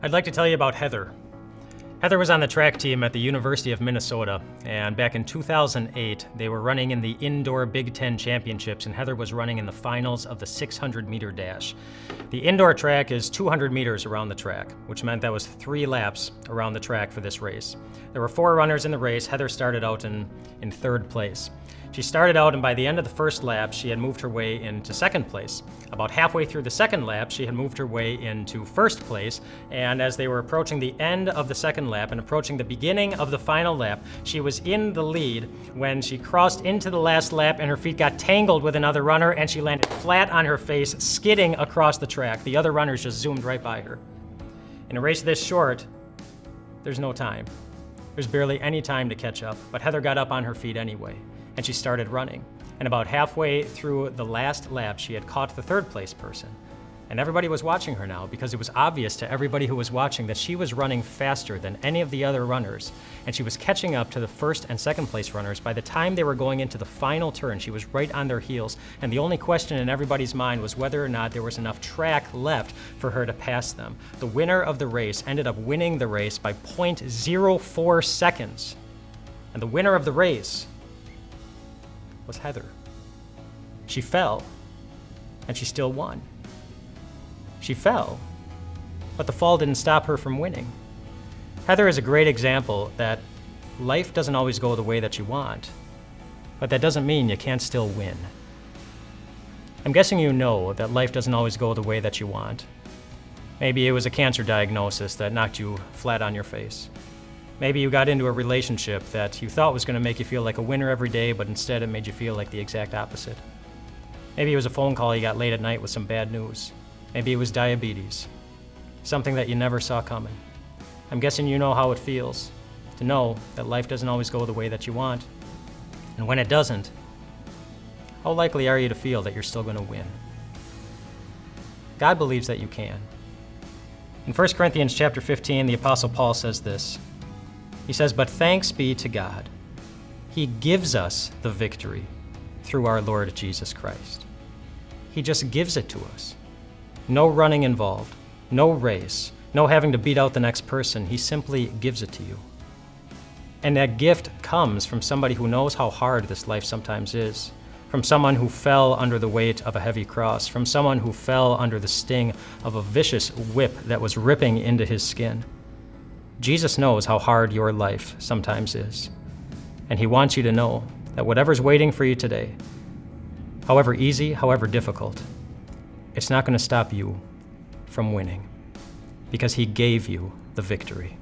I'd like to tell you about Heather. Heather was on the track team at the University of Minnesota, and back in 2008, they were running in the indoor Big Ten championships, and Heather was running in the finals of the 600-meter dash. The indoor track is 200 meters around the track, which meant that was 3 laps around the track for this race. There were 4 runners in the race. Heather started out in third place. She started out, and by the end of the first lap, she had moved her way into second place. About halfway through the second lap, she had moved her way into first place, and as they were approaching the end of the second lap and approaching the beginning of the final lap, she was in the lead when she crossed into the last lap and her feet got tangled with another runner and she landed flat on her face, skidding across the track. The other runners just zoomed right by her. In a race this short, there's no time. There's barely any time to catch up, but Heather got up on her feet anyway, and she started running. And about halfway through the last lap, she had caught the third place person. And everybody was watching her now because it was obvious to everybody who was watching that she was running faster than any of the other runners. And she was catching up to the first and second place runners. By the time they were going into the final turn, she was right on their heels. And the only question in everybody's mind was whether or not there was enough track left for her to pass them. The winner of the race ended up winning the race by 0.04 seconds. And the winner of the race was Heather. She fell, and she still won. She fell, but the fall didn't stop her from winning. Heather is a great example that life doesn't always go the way that you want, but that doesn't mean you can't still win. I'm guessing you know that life doesn't always go the way that you want. Maybe it was a cancer diagnosis that knocked you flat on your face. Maybe you got into a relationship that you thought was going to make you feel like a winner every day, but instead it made you feel like the exact opposite. Maybe it was a phone call you got late at night with some bad news. Maybe it was diabetes, something that you never saw coming. I'm guessing you know how it feels to know that life doesn't always go the way that you want. And when it doesn't, how likely are you to feel that you're still going to win? God believes that you can. In 1 Corinthians chapter 15, the Apostle Paul says this. He says, "But thanks be to God. He gives us the victory through our Lord Jesus Christ." He just gives it to us. No running involved, no race, no having to beat out the next person. He simply gives it to you. And that gift comes from somebody who knows how hard this life sometimes is, from someone who fell under the weight of a heavy cross, from someone who fell under the sting of a vicious whip that was ripping into his skin. Jesus knows how hard your life sometimes is, and he wants you to know that whatever's waiting for you today, however easy, however difficult, it's not going to stop you from winning, because he gave you the victory.